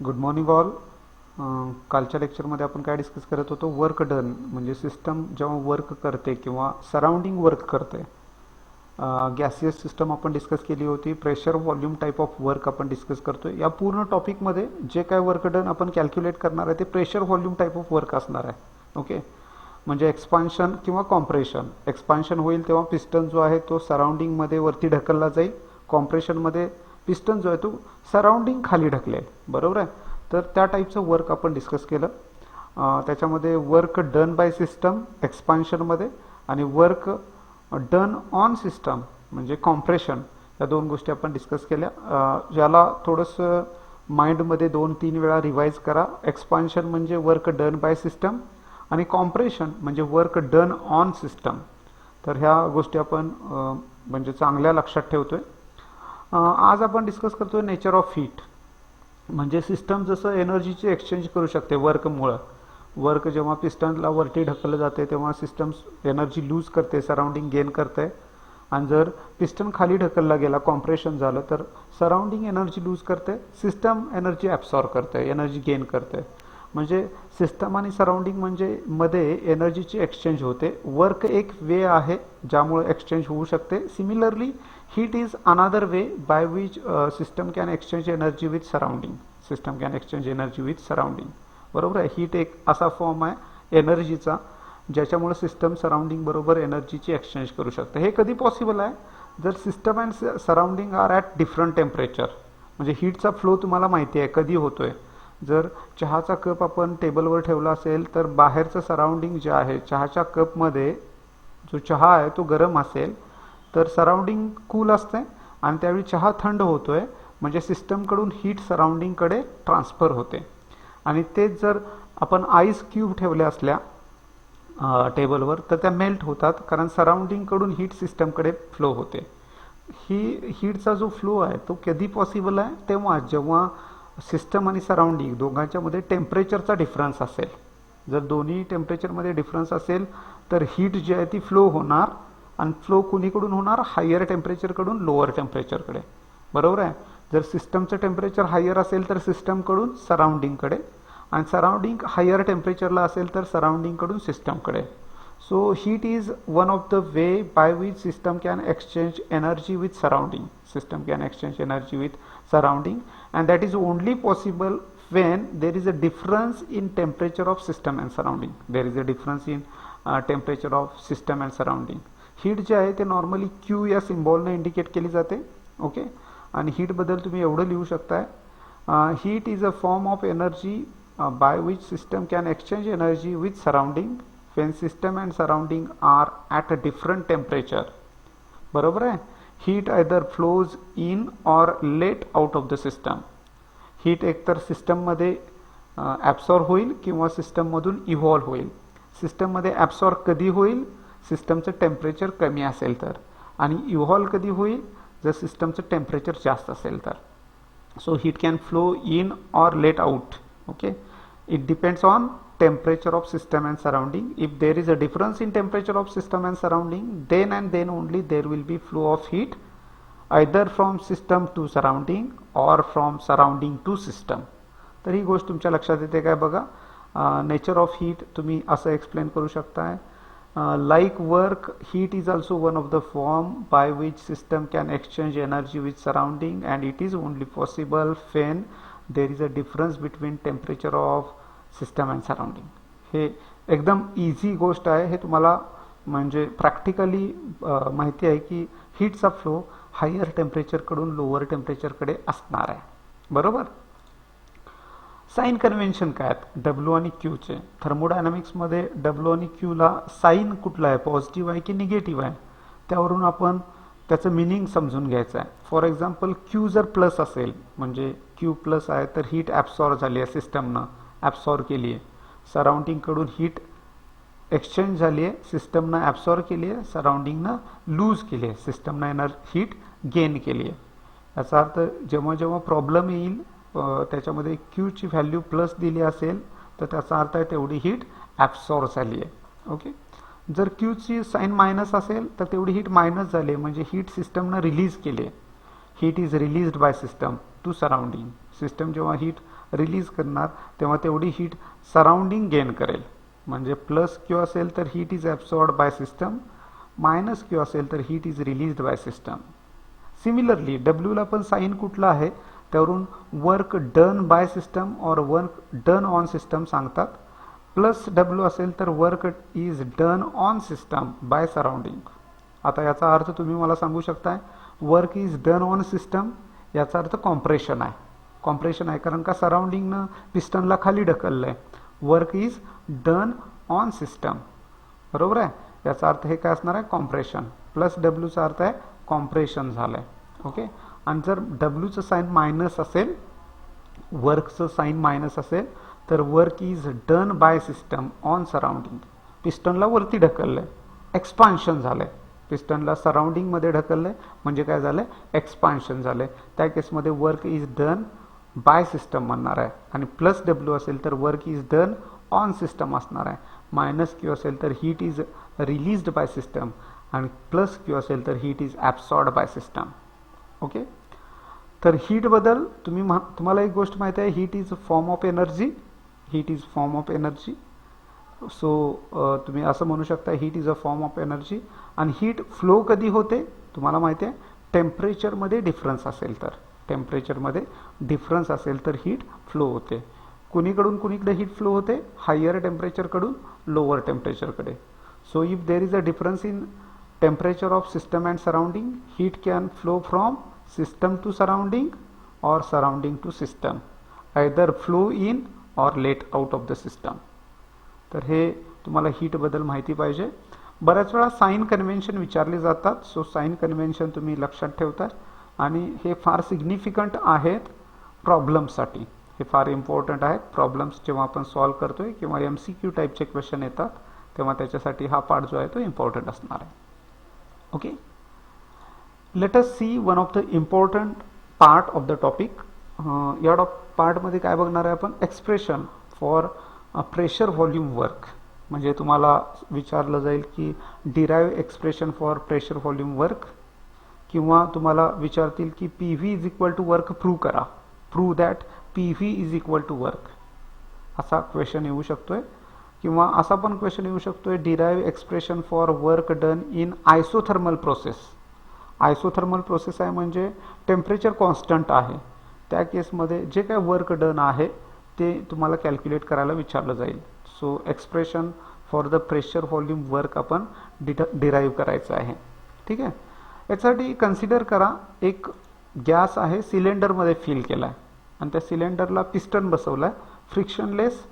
Good morning all. कालच्या लेक्चरमध्ये आपण काय डिस्कस करत होतो, वर्क डन म्हणजे सिस्टम जेव्हा वर्क करते किंवा सराउंडिंग वर्क करते. गॅसियस सिस्टम आपण डिस्कस केली होती, pressure volume type of work आपण डिस्कस करतोय. या पूर्ण टॉपिकमध्ये जे काय वर्क डन आपण कॅल्क्युलेट करणार आहे ते pressure volume type of work असणार आहे. ओके, म्हणजे एक्सपान्शन किंवा कॉम्प्रेशन. एक्सपान्शन होईल तेव्हा पिस्टन जो आहे तो सराउंडिंगमध्ये वरती ढकलला जाईल. कॉम्प्रेशनमध्ये पिस्टन जो आहे तो सराउंडिंग खाली ढकलेल. बरोबर आहे. तर त्या टाईपचं वर्क आपण डिस्कस केलं. त्याच्यामध्ये वर्क डन बाय सिस्टम एक्सपान्शनमध्ये आणि वर्क डन ऑन सिस्टम म्हणजे कॉम्प्रेशन, या दोन गोष्टी आपण डिस्कस केल्या. ज्याला थोडंसं माइंडमध्ये 2-3 वेळा रिवाइज करा. एक्सपान्शन म्हणजे वर्क डन बाय सिस्टम आणि कॉम्प्रेशन म्हणजे वर्क डन ऑन सिस्टम. तर ह्या गोष्टी आपण म्हणजे चांगल्या लक्षात ठेवतोय. आज आपण डिस्कस करतोय नेचर ऑफ हीट. म्हणजे सिस्टम जसं एनर्जीची एक्सचेंज करू शकते वर्कमुळं. वर्क जेव्हा पिस्टनला वरती ढकललं जाते तेव्हा सिस्टम एनर्जी लूज करते, सराउंडिंग गेन करते. आणि जर पिस्टन खाली ढकलला गेला, कॉम्प्रेशन झालं, तर सराउंडिंग एनर्जी लूज करते, सिस्टम एनर्जी ॲब्सॉर्ब करते, एनर्जी गेन करते. म्हणजे सिस्टम आणि सराउंडिंग म्हणजे मध्ये एनर्जीची एक्सचेंज होते. वर्क एक वे आहे ज्यामुळे एक्सचेंज होऊ शकते. Similarly heat is another way by which system can exchange energy with surrounding. System can exchange energy with surrounding. बरोबर आहे. हीट एक असा फॉर्म आहे एनर्जीचा ज्याच्यामुळे सिस्टम सराउंडिंग बरोबर एनर्जीची एक्सचेंज करू शकते. हे कधी पॉसिबल आहे, जर system and surrounding are at different temperature. म्हणजे हीटचा फ्लो तुम्हाला माहिती आहे कधी होतोय. जर चहाचा कप आपण टेबलवर ठेवला असेल तर बाहेरचं सराउंडिंग जे आहे, चहाच्या कपमध्ये जो चहा आहे तो गरम असेल तर सराउंडिंग कूल असते आणि त्यावेळी चहा थंड होतोय. म्हणजे सिस्टमकडून हीट सराउंडिंगकडे ट्रान्सफर होते. आणि तेच जर आपण आईस क्यूब ठेवल्या असल्या टेबलवर तर त्या मेल्ट होतात, कारण सराउंडिंगकडून हीट सिस्टमकडे फ्लो होते. हीटचा जो फ्लो आहे तो कधी पॉसिबल आहे, तेव्हा जेव्हा सिस्टम आणि सराउंडिंग दोघांच्यामध्ये टेम्परेचरचा डिफरन्स असेल. जर दोन्ही टेम्परेचरमध्ये डिफरन्स असेल तर हीट जी आहे ती फ्लो होणार. आणि फ्लो कुणीकडून होणार, हायर टेम्परेचरकडून लोअर टेम्परेचरकडे. बरोबर आहे. जर सिस्टमचं टेम्परेचर हायर असेल तर सिस्टमकडून सराउंडिंगकडे, आणि सराउंडिंग हायर टेम्परेचरला असेल तर सराउंडिंगकडून सिस्टमकडे. So heat is one of the way by which system can exchange energy with surrounding. System can exchange energy with surrounding and that is only possible when there is a difference in temperature of system and surrounding. There is a difference in temperature of system and surrounding. Heat जे आहे ते normally Q या सिम्बॉलने indicate केली जाते. Okay, आणि हीटबद्दल तुम्ही एवढं लिहू शकताय, heat is a form of energy by which system can exchange energy with surrounding when system and surrounding are at a different temperature. बरोबर आहे. Heat either flows in or let out of the system. Heat एकतर सिस्टममध्ये absorb होईल किंवा सिस्टममधून evolve होईल. सिस्टममध्ये absorb कधी होईल, सिस्टमचं टेम्परेचर कमी असेल तर, आणि इव्हॉल्व कधी होईल, जर सिस्टमचं टेम्परेचर जास्त असेल तर. So heat can flow in or let out. Okay, it depends on temperature of system and surrounding. If there is a difference in temperature of system and surrounding, then and then only there will be flow of heat either from system to surrounding or from surrounding to system. तर ही गोष्ट तुमच्या लक्षात येते काय बघा. Nature of heat तुम्ही असं explain करू शकताय. Like work, heat is also one of the form by which system can exchange energy with surrounding and it is only possible when there is a difference between temperature of system and surrounding. हे एकदम easy गोष्ट आहे. हे तुम्हाला म्हणजे practically माहिती आहे की हीटचा फ्लो हायर टेम्परेचरकडून लोअर टेम्परेचरकडे असणार आहे. बरोबर. साईन कन्व्हेन्शन काय आहेत डब्ल्यू आणि क्यूचे. थर्मोडायनामिक्समध्ये डब्ल्यू आणि क्यूला साईन कुठला आहे, पॉझिटिव्ह आहे की निगेटिव्ह आहे, त्यावरून आपण त्याचं मिनिंग समजून घ्यायचं आहे. फॉर एक्झाम्पल क्यू जर प्लस असेल म्हणजे क्यू प्लस आहे तर हीट ॲब्सॉर्ब झाली आहे, सिस्टमनं ॲब्सॉर्ब केली आहे. सराउंडिंगकडून हीट एक्सचेंज झाली आहे, सिस्टमनं ॲब्सॉर्ब केली आहे, सराउंडिंगनं लूज केली आहे, सिस्टमनं हीट गेन केली आहे. याचा अर्थ जेव्हा जेव्हा प्रॉब्लेम येईल त्याच्यामध्ये क्यूची व्हॅल्यू प्लस दिली असेल तर त्याचा अर्थ आहे तेवढी हीट ॲब्सॉर्ब झाली आहे. ओके, जर क्यूची साईन मायनस असेल तर तेवढी हीट मायनस झाली आहे, म्हणजे हीट सिस्टमनं रिलीज केली आहे. Heat is released by system to surrounding. System जेव्हा हीट रिलीज करणार तेव्हा तेवढी हीट सराउंडिंग गेन करेल. म्हणजे प्लस क्यू असेल तर heat is absorbed by system, minus Q असेल तर heat is released by system. Similarly डब्ल्यूला पण साईन कुठला आहे त्यावरून work done by system or work done on system सांगतात. प्लस डब्ल्यू असेल तर work is done on system by surrounding. आता याचा अर्थ तुम्ही मला सांगू शकताय work is done on system, याचा अर्थ कॉम्प्रेशन आहे. कॉम्प्रेशन आहे कारण का सराउंडिंगनं पिस्टनला खाली ढकललं आहे. Work is done on system, बरोबर आहे. याचा अर्थ हे काय असणार आहे कॉम्प्रेशन. प्लस डब्ल्यूचा अर्थ आहे कॉम्प्रेशन झालं आहे. ओके. आणि जर डब्ल्यूचं साईन मायनस असेल, वर्कचं साईन मायनस असेल तर work is done by system on surrounding. पिस्टनला वरती ढकललं आहे, एक्सपान्शन झालं आहे. पिस्टनला सराउंडिंगमध्ये ढकललं आहे म्हणजे काय झालं आहे एक्सपान्शन झालं आहे. त्या केसमध्ये work is done by system म्हणणार आहे. आणि प्लस डब्ल्यू असेल तर work is done on system असणार आहे. मायनस क्यू असेल तर heat is released by system आणि प्लस क्यू असेल तर heat is absorbed by system. Okay. तर हीटबद्दल तुम्हाला एक गोष्ट माहिती आहे, heat is form of energy. Heat is form of energy. So तुम्ही असं म्हणू शकता heat is a form of energy. आणि हीट फ्लो कधी होते तुम्हाला माहिती आहे टेम्परेचरमध्ये डिफरन्स असेल तर. टेम्परेचरमध्ये डिफरन्स असेल तर हीट फ्लो होते. कुणीकडून कुणीकडे हीट फ्लो होते, हायर टेम्परेचरकडून लोअर टेम्परेचरकडे. So if there is a difference in temperature of system and surrounding, heat can flow from system to surrounding or surrounding to system, either flow in or let out of the system. तर हे तुम्हाला हीटबद्दल माहिती पाहिजे. बऱ्याच वेळा sine convention विचारले जातात. So sine convention तुम्ही लक्षात ठेवता आणि हे फार सिग्निफिकंट आहेत प्रॉब्लेम्ससाठी. हे फार इम्पॉर्टंट आहेत प्रॉब्लेम्स जेव्हा आपण सॉल्व करतोय किंवा MCQ टाईपचे क्वेश्चन येतात तेव्हा त्याच्यासाठी हा पार्ट जो आहे तो इम्पॉर्टंट असणार आहे. Okay. Let us see one of the important part of the topic. या पार्टमध्ये काय बघणार आहे आपण expression for pressure volume work. म्हणजे तुम्हाला विचारलं जाईल की derive expression for pressure volume work, किंवा तुम्हाला विचारतील की PV is equal to work prove करा. Prove that PV is equal to work, असा क्वेश्चन येऊ शकतोय. किंवा असा पण क्वेश्चन येऊ शकतोय derive expression for work done in isothermal process. Isothermal process आहे म्हणजे टेम्परेचर कॉन्स्टंट आहे. त्या केसमध्ये जे काय वर्क डन आहे ते तुम्हाला कॅल्क्युलेट करायला विचारलं जाईल. So expression for the pressure volume work आपण डिराइव्ह करायचं आहे. ठीक आहे. यासाठी कन्सिडर करा एक गॅस आहे सिलेंडरमध्ये फिल केला आहे आणि त्या सिलेंडरला पिस्टन बसवला आहे. फ्रिक्शनलेस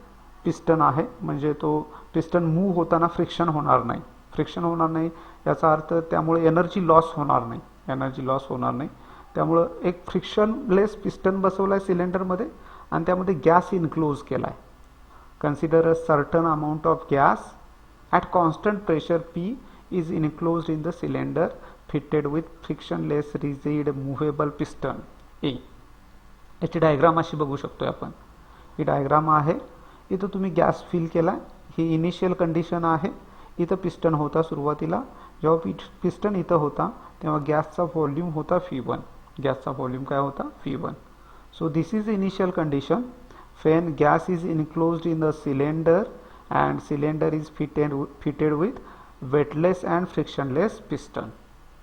पिस्टन आहे म्हणजे तो पिस्टन मूव्ह होताना फ्रिक्शन होणार नाही. फ्रिक्शन होणार नाही याचा अर्थ त्यामुळे एनर्जी लॉस होणार नाही. एनर्जी लॉस होणार नाही. त्यामुळं एक फ्रिक्शनलेस पिस्टन बसवला आहे सिलेंडरमध्ये आणि त्यामध्ये गॅस इन्क्लोज केला आहे. Consider a certain amount of gas at constant pressure P is enclosed in the cylinder fitted with frictionless rigid movable piston A. याची डायग्राम अशी बघू शकतोय आपण. ही डायग्राम आहे. इथं तुम्ही गॅस फिल केला. ही इनिशियल कंडिशन आहे. इथं पिस्टन होता सुरुवातीला. जेव्हा पिस्टन इथं होता तेव्हा गॅसचा व्हॉल्यूम होता V1. गॅसचा व्हॉल्यूम काय होता V1. So this is initial condition when gas is enclosed in the cylinder and cylinder is fitted with wetless and frictionless piston.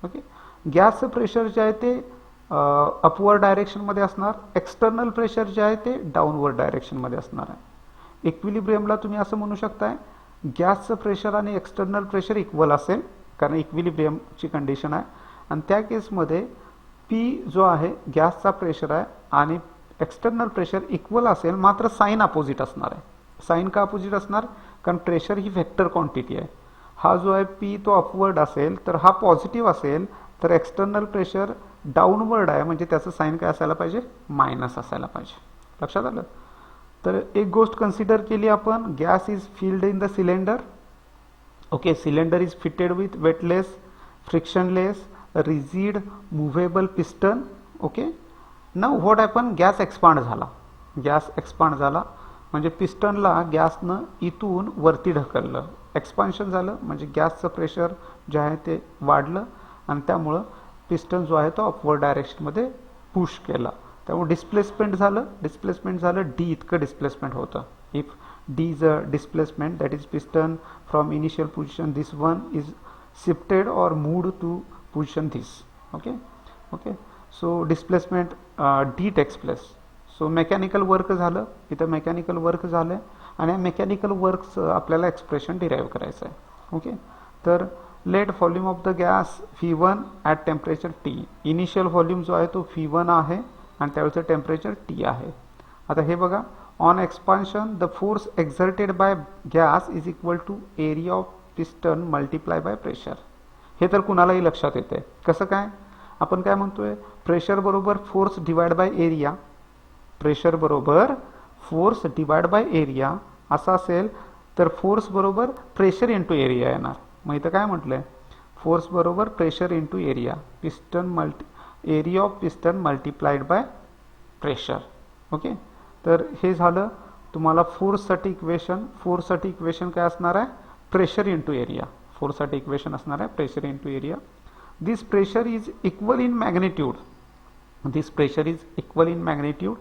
Okay. गॅसचं प्रेशर जे आहे ते अपवर्ड डायरेक्शनमध्ये असणार. एक्सटर्नल प्रेशर जे आहे ते डाऊनवर्ड डायरेक्शनमध्ये असणार आहे. इक्विलिब्रियमला तुम्ही असं म्हणू शकताय गॅसचं प्रेशर आणि एक्सटर्नल प्रेशर इक्वल असेल कारण इक्विलिब्रियमची कंडिशन आहे. आणि त्या केसमध्ये P जो आहे गॅसचा प्रेशर आहे आणि एक्सटर्नल प्रेशर इक्वल असेल मात्र साईन अपोजिट असणार आहे. साईन का अपोजिट असणार कारण प्रेशर ही व्हेक्टर क्वांटिटी आहे. हा जो आहे P तो अपवर्ड असेल तर हा पॉझिटिव्ह असेल तर एक्सटर्नल प्रेशर डाऊनवर्ड आहे म्हणजे त्याचं साईन काय असायला पाहिजे मायनस असायला पाहिजे. लक्षात आलं. तर एक गोष्ट कन्सिडर केली आपण gas is filled in the cylinder. Okay. Cylinder is fitted with weightless frictionless rigid movable piston. Okay. Now what happen gas expand झाला. गॅस एक्सपांड झाला म्हणजे पिस्टनला गॅसनं इथून वरती ढकललं. एक्सपान्शन झालं म्हणजे गॅसचं प्रेशर जे आहे ते वाढलं आणि त्यामुळं पिस्टन जो आहे तो अपवर्ड डायरेक्शनमध्ये पुश केला. त्यामुळे डिस्प्लेसमेंट झालं डी इतकं डिस्प्लेसमेंट होतं. If D is a displacement that is piston from initial position this one is shifted or moved to position this. Okay. So displacement D takes place. So mechanical work झालं, इथं mechanical work झालं आणि mechanical वर्कचं आपल्याला expression derive करायचं आहे. Okay. तर let volume of the gas V1 at temperature T. Initial volume जो आहे तो V1 आहे आणि त्यावेळेचं टेम्परेचर T आहे. आता हे बघा, on expansion the force exerted by gas is equal to area of piston multiply by pressure. हे तर कुणालाही लक्षात येते. कसं काय? आपण काय म्हणतोय, प्रेशर बरोबर force divide by area. Pressure बरोबर फोर्स डिवाइड बाय एरिया असं असेल तर फोर्स बरोबर प्रेशर इंटू एरिया येणार. मग इथं काय म्हटलंय, फोर्स बरोबर pressure into area, area of piston multiplied by pressure. Okay. तर हे झालं तुम्हाला फोर्ससाठी इक्वेशन. फोर्ससाठी इक्वेशन काय असणार आहे, प्रेशर इंटू एरिया. फोर्ससाठी इक्वेशन असणार आहे pressure into area. This pressure is equal in magnitude. This pressure is equal in magnitude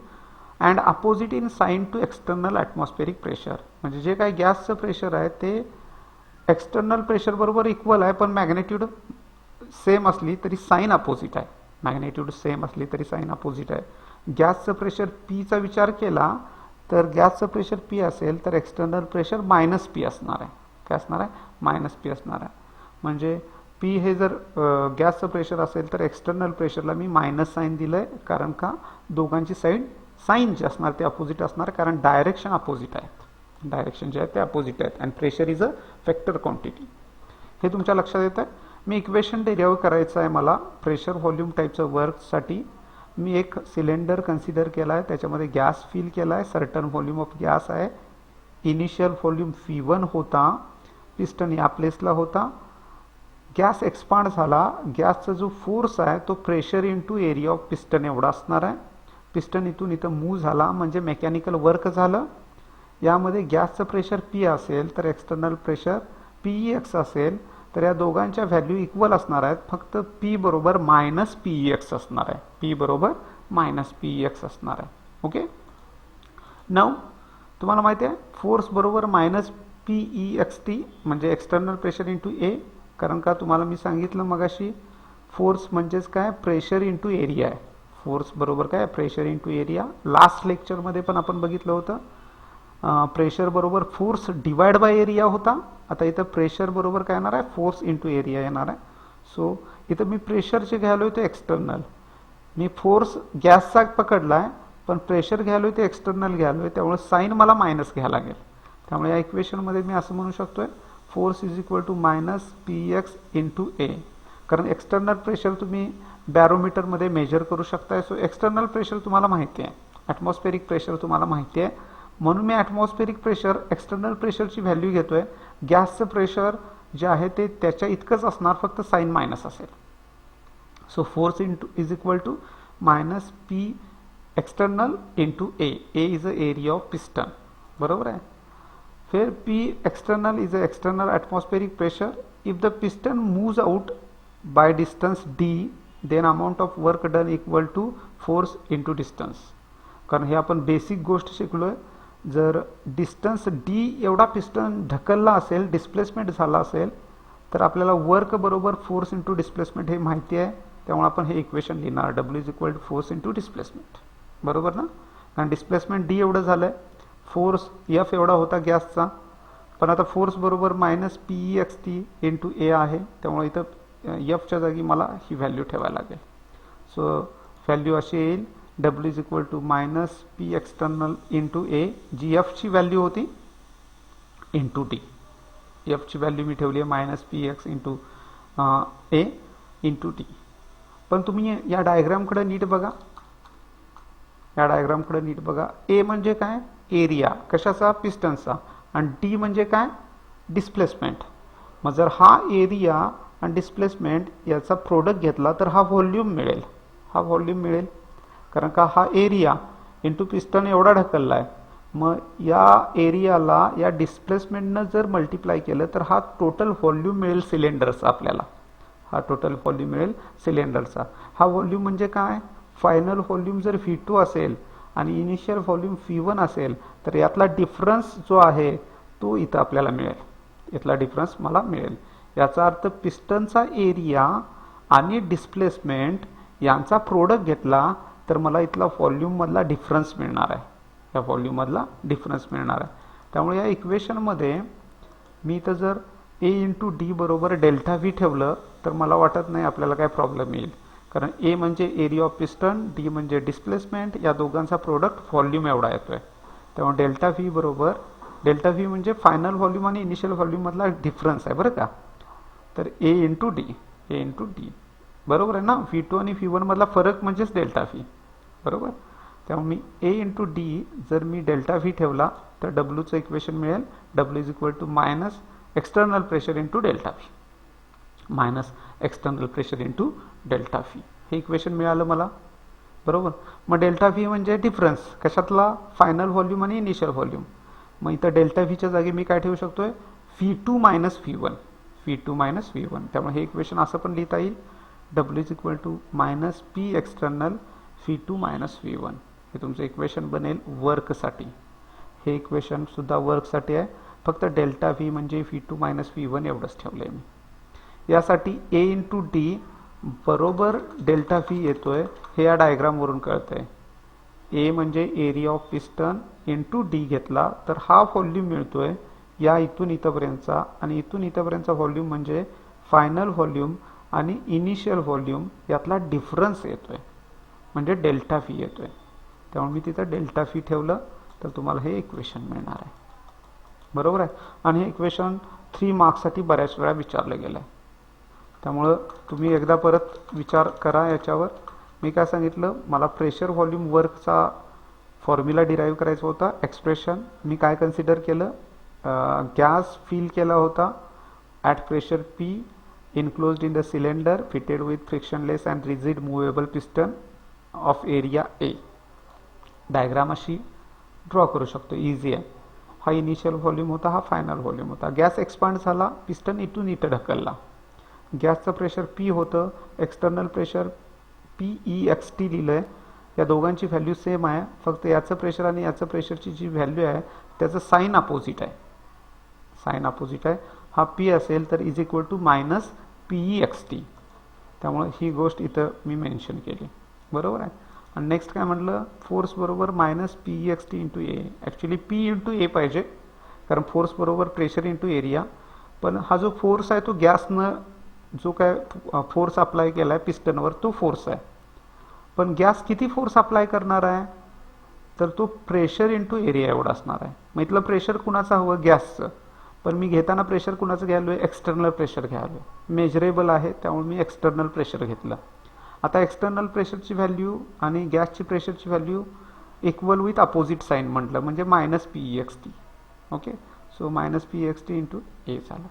and opposite in sign to external atmospheric pressure. म्हणजे जे काही गॅसचं प्रेशर आहे ते एक्सटर्नल प्रेशर बरोबर इक्वल आहे, पण मॅग्निट्यूड सेम असली तरी साइन अपोजिट आहे. मॅग्निट्यूड सेम असली तरी साइन अपोजिट आहे. गॅसचं प्रेशर पीचा विचार केला तर गॅसचं प्रेशर पी असेल तर एक्सटर्नल प्रेशर मायनस पी असणार आहे. काय असणार आहे, मायनस पी असणार आहे. म्हणजे पी हे जर गॅसचं प्रेशर असेल तर एक्सटर्नल प्रेशरला मी मायनस साइन दिलंय, कारण का दोघांची साईड साइन जे असणार ते अपोजिट असणार, कारण डायरेक्शन अपोजिट आहेत. डायरेक्शन जे आहे ते अपोजिट आहेत आणि pressure is a vector quantity. हे तुमच्या लक्षात येतं. मी इक्वेशन डेरिव्ह करायचं आहे मला प्रेशर व्हॉल्यूम टाईपचं वर्कसाठी. मी एक सिलेंडर कन्सिडर केला आहे, त्याच्यामध्ये गॅस फिल केला आहे, सर्टन व्हॉल्यूम ऑफ गॅस आहे. इनिशियल व्हॉल्यूम V1 होता, पिस्टन या प्लेसला होता. गॅस एक्सपांड झाला, गॅसचा जो फोर्स आहे तो pressure into area of piston एवढा असणार आहे. पिस्टन इथून इथं मूव्ह झाला म्हणजे मेकॅनिकल वर्क झालं. यामध्ये गॅसचं प्रेशर P असेल तर एक्सटर्नल प्रेशर PEX असेल, तर या दोघांच्या व्हॅल्यू इक्वल असणार आहेत, फक्त P बरोबर मायनस PEX असणार आहे. P बरोबर मायनस PEX असणार आहे. ओके. नाउ तुम्हाला माहिती आहे फोर्स बरोबर मायनस PEXT म्हणजे एक्सटर्नल प्रेशर इंटू ए. कारण का तुम्हाला मी सांगितलं मगाशी फोर्स म्हणजेच काय, प्रेशर इंटू एरिया आहे. फोर्स बरोबर काय, प्रेशर इंटू एरिया. लास्ट लेक्चरमध्ये पण आपण बघितलं होतं प्रेशर बरोबर फोर्स डिवाइड बाय एरिया होता. आता इथं प्रेशर बरोबर काय येणार आहे, फोर्स इंटू एरिया येणार आहे. सो इथं मी प्रेशरचे घ्यायलोय ते एक्सटर्नल. मी फोर्स गॅसचा पकडलाय पण प्रेशर घ्यायलोय ते एक्सटर्नल घ्यायलोय, त्यामुळे साइन मला मायनस घ्यायला लागेल. त्यामुळे या इक्वेशनमध्ये मी असं म्हणू शकतोय force is equal to minus PEX into A. कारण एक्सटर्नल प्रेशर तुम्ही बॅरोमीटरमध्ये मेजर करू शकताय. सो एक्सटर्नल प्रेशर तुम्हाला माहिती आहे, ॲटमॉस्फेरिक प्रेशर तुम्हाला माहिती आहे, म्हणून मी ॲटमॉस्फेरिक प्रेशर एक्सटर्नल प्रेशरची व्हॅल्यू घेतोय. गॅसचं प्रेशर जे आहे ते त्याच्या इतकंच असणार, फक्त साइन मायनस असेल. So force is equal to minus P external into A. A is a area of piston, बरोबर आहे. फिर P external is a external atmospheric pressure. If the piston moves out by distance d, then amount of work done equal to force into distance. कारण हे आपण basic गोष्ट शिकलोय. जर distance d एवढा पिस्टन ढकलला असेल, डिस्प्लेसमेंट झाला असेल, तर आपल्याला वर्क बरोबर फोर्स इंटू डिस्प्लेसमेंट हे माहिती आहे. त्यामुळे आपण हे इक्वेशन लिहिणार W is equal to force into displacement, बरोबर ना. कारण डिस्प्लेसमेंट d एवढं झालंय, फोर्स F एवढा होता गॅसचा, पण आता फोर्स बरोबर मायनस PEXT इंटू ए आहे, त्यामुळे इथं Fच्या जागी मला ही व्हॅल्यू ठेवायला लागेल. सो व्हॅल्यू अशी येईल W is equal to minus P external into A, जी Fची व्हॅल्यू होती इंटू टी. Fची व्हॅल्यू मी ठेवली आहे minus PX into A into T. पण तुम्ही या डायग्रामकडे नीट बघा, या डायग्रामकडे नीट बघा. ए म्हणजे काय, एरिया कशाचा, पिस्टनचा, आणि डी म्हणजे काय, डिस्प्लेसमेंट. मग जर हा एरिया आणि डिस्प्लेसमेंट याचा प्रोडक्ट घेतला तर हा व्हॉल्यूम मिळेल. हा व्हॉल्यूम मिळेल कारण का हा एरिया इंटू पिस्टन एवढा ढकलला आहे. मग या एरियाला या डिस्प्लेसमेंटनं जर मल्टिप्लाय केलं तर हा टोटल व्हॉल्यूम मिळेल सिलेंडरचा आपल्याला. हा टोटल व्हॉल्यूम मिळेल सिलेंडरचा. हा व्हॉल्यूम म्हणजे काय, फायनल व्हॉल्यूम जर V2 असेल आणि इनिशियल व्हॉल्यूम V1 असेल तर यातला डिफरन्स जो आहे तो इथं आपल्याला मिळेल. यातला डिफरन्स मला मिळेल. याचा अर्थ पिस्टनचा एरिया आणि डिस्प्लेसमेंट यांचा प्रोडक्ट घेतला तर मला इथला व्हॉल्यूम मधला डिफरन्स मिळणार आहे. या व्हॉल्यूम मधला डिफरन्स मिळणार आहे. त्यामुळे या इक्वेशनमध्ये मी इथं जर A इंटू डी बरोबर डेल्टा व्ही ठेवलं तर मला वाटत नाही आपल्याला काय प्रॉब्लेम येईल. कारण A म्हणजे एरिया ऑफ पिस्टन, D म्हणजे डिस्प्लेसमेंट, या दोघांचा प्रोडक्ट व्हॉल्यूम एवढा येतोय. त्यामुळे डेल्टा व्ही बरोबर, डेल्टा व्ही म्हणजे फायनल व्हॉल्यूम आणि इनिशियल व्हॉल्यूम मधला डिफरन्स आहे बरं का. तर A इंटू डी बरोबर आहे ना. V2 आणि V1 मधला फरक म्हणजेच डेल्टा व्ही बरोबर. त्यामुळे मी A इंटू डी जर मी डेल्टा व्ही ठेवला तर Wचं इक्वेशन मिळेल W is equal to minus external pressure into delta V, minus external pressure into delta V. हे इक्वेशन मिळालं मला बरोबर. मग डेल्टा व्ही म्हणजे डिफरन्स कशातला, फायनल व्हॉल्यूम आणि इनिशियल व्हॉल्यूम. मग इथं डेल्टा व्हीच्या जागी मी काय ठेवू शकतोय, V2 minus V1, V2 minus V1. त्यामुळे हे इक्वेशन असं पण लिहिता येईल, W is equal to minus P external V2 minus V1. हे तुमचं इक्वेशन बनेल वर्कसाठी. हे इक्वेशन सुद्धा वर्कसाठी आहे. फक्त डेल्टा व्ही म्हणजे V2 मायनस V1 एवढंच ठेवलंय मी. यासाठी A इंटू डी बरोबर डेल्टा व्ही येतोय हे या डायग्रामवरून कळतंय. A म्हणजे area of piston into D घेतला तर हा व्हॉल्यूम मिळतोय या इथून इथपर्यंतचा, आणि इथून इथपर्यंतचा व्हॉल्यूम म्हणजे फायनल व्हॉल्यूम आणि इनिशियल व्हॉल्यूम यातला डिफरन्स येतोय म्हणजे डेल्टा व्ही येतोय. त्यामुळे मी तिथं डेल्टा व्ही ठेवलं तर तुम्हाला हे इक्वेशन मिळणार आहे बरोबर आहे. आणि हे इक्वेशन 3 मार्क्ससाठी बऱ्याच वेळा विचारलं गेलं आहे. त्यामुळं तुम्ही एकदा परत विचार करा याच्यावर. मी काय सांगितलं, मला प्रेशर व्हॉल्यूम वर्कचा फॉर्म्युला डिराईव्ह करायचा होता. एक्सप्रेशन मी काय कन्सिडर केलं, गॅस फिल केला होता at pressure P enclosed in the cylinder fitted with frictionless and rigid movable piston of area A. Diagram अशी ड्रॉ करू शकतो, इझी आहे. हा इनिशियल व्हॉल्यूम होता, हा फायनल व्हॉल्यूम होता. गॅस एक्सपांड झाला, पिस्टन इथून इथं ढकलला. गॅसचं प्रेशर P होतं, एक्सटर्नल प्रेशर PEXT लिहिलंय. या दोघांची व्हॅल्यू सेम आहे, फक्त याचं प्रेशर आणि याचं प्रेशरची जी व्हॅल्यू आहे त्याचं साइन अपोजिट आहे. साइन अपोजिट आहे. हा P असेल तर is equal to minus PEXT. त्यामुळे ही गोष्ट इथं मी मेन्शन केली बरोबर आहे. आणि नेक्स्ट काय म्हटलं, फोर्स बरोबर मायनस PEXT इंटू ए. ॲक्च्युली P इंटू ए पाहिजे कारण फोर्स बरोबर प्रेशर इंटू एरिया. पण हा जो फोर्स आहे तो गॅसनं जो काय फोर्स अप्लाय केला आहे पिस्टनवर तो फोर्स आहे. पण गॅस किती फोर्स अप्लाय करणार आहे तर तो प्रेशर इंटू एरिया एवढा असणार आहे. मग इथलं प्रेशर कुणाचं हवं, गॅसचं. पण मी घेताना प्रेशर कुणाचं घ्यायलो आहे, एक्सटर्नल प्रेशर घ्यायलो. मेजरेबल आहे त्यामुळे मी एक्सटर्नल प्रेशर घेतलं. आता एक्सटर्नल प्रेशरची व्हॅल्यू आणि गॅसची प्रेशरची value equal with opposite sign म्हटलं म्हणजे minus PEXT. Okay, so minus PEXT into A झालं.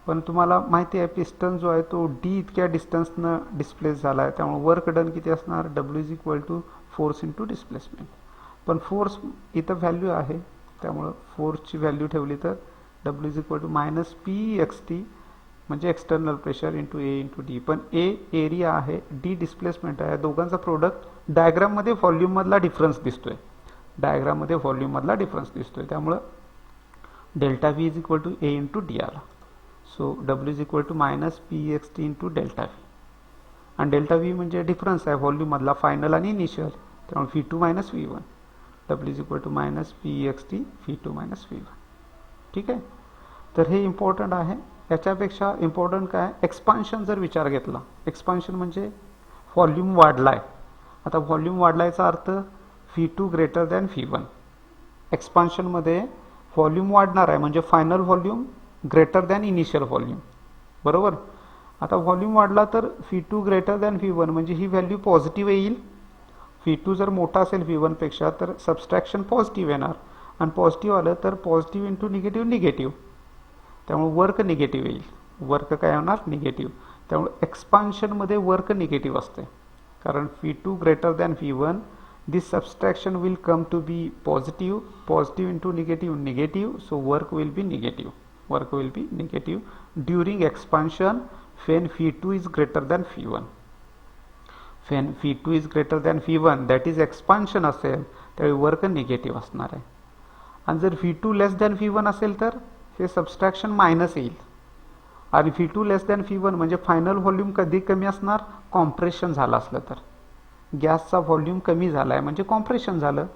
पण तुम्हाला माहिती आहे पिस्टन जो आहे तो D इतक्या डिस्टन्सनं डिस्प्लेस झाला आहे. त्यामुळे वर्क डन किती असणार, W is equal to force into displacement. पण फोर्स इथं व्हॅल्यू आहे त्यामुळं फोर्सची व्हॅल्यू ठेवली तर W is equal to minus PEXT म्हणजे external pressure into A into D. पण ए एरिया आहे, डी डिस्प्लेसमेंट आहे. दोघांचा प्रोडक्ट डायग्राममध्ये व्हॉल्यूममधला डिफरन्स दिसतोय, डायग्राममध्ये व्हॉल्यूममधला डिफरन्स दिसतोय. त्यामुळं delta V is equal to A into D आला. So W is equal to minus PEXT into delta V. आणि डेल्टा व्ही म्हणजे डिफरन्स आहे व्हॉल्यूममधला फायनल आणि इनिशियल. त्यामुळे V2 minus V1. W is equal to minus PEXT V2 minus V1. ठीक आहे. तर हे इम्पॉर्टंट आहे. याच्यापेक्षा इम्पॉर्टंट काय, एक्सपान्शन जर विचार घेतला, एक्सपान्शन म्हणजे व्हॉल्यूम वाढलाय. आता व्हॉल्यूम वाढलायचा अर्थ V2 greater than V1. एक्सपान्शनमध्ये volume वाढणार आहे म्हणजे final volume greater than initial volume बरोबर. आता व्हॉल्यूम वाढला तर V2 ग्रेटर दॅन V1 म्हणजे ही व्हॅल्यू पॉझिटिव्ह येईल. V2 जर मोठा असेल V1 पेक्षा तर सबस्ट्रॅक्शन पॉझिटिव्ह येणार, आणि पॉझिटिव्ह आलं तर पॉझिटिव्ह इंटू निगेटिव्ह निगेटिव्ह. त्यामुळे वर्क निगेटिव्ह येईल. वर्क काय होणार, निगेटिव्ह. त्यामुळे एक्सपान्शनमध्ये वर्क निगेटिव्ह असते कारण V2 greater than V1 this subtraction will come to be positive. Positive into negative negative. So work will be negative. Work will be negative during expansion when V2 is greater than V1. When V2 is greater than V1 that is expansion असेल त्यावेळी work negative असणार आहे. आणि जर V2 लेस than V1 असेल तर हे subtraction minus येईल. आणि V2 लेस दॅन V1 म्हणजे फायनल व्हॉल्यूम कधी कमी असणार, कॉम्प्रेशन झालं असलं तर. गॅसचा व्हॉल्यूम कमी झाला आहे म्हणजे कॉम्प्रेशन झालं,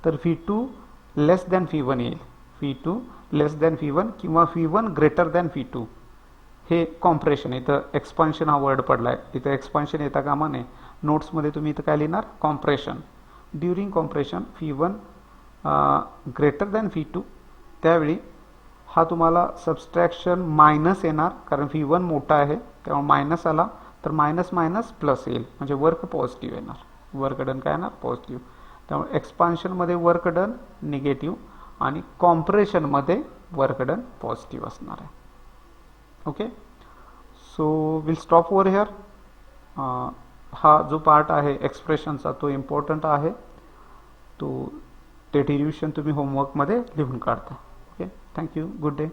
तर V2 लेस दॅन V1 येईल. V2 लेस दॅन V1 किंवा V1 ग्रेटर दॅन V2 हे कॉम्प्रेशन. इथं एक्सपान्शन हा वर्ड पडला आहे, इथं एक्सपान्शन येता कामा नये. नोट्समध्ये तुम्ही इथं काय लिहिणार, compression. During compression V1 greater than V2 त्यावेळी हा तुम्हाला सबस्ट्रॅक्शन मायनस येणार, कारण V1 मोठा आहे त्यामुळे मायनस आला तर मायनस मायनस प्लस येईल म्हणजे वर्क पॉझिटिव्ह येणार. वर्क डन काय येणार, पॉझिटिव्ह. त्यामुळे एक्सपान्शनमध्ये वर्क डन निगेटिव्ह आणि कॉम्प्रेशनमध्ये वर्क डन पॉझिटिव्ह असणार आहे. Okay, so will stop over here. हा जो पार्ट आहे एक्सप्रेशनचा तो इम्पॉर्टंट आहे, तो ते डिरिव्हेशन तुम्ही होमवर्कमध्ये लिहून काढता. Okay, thank you, good day.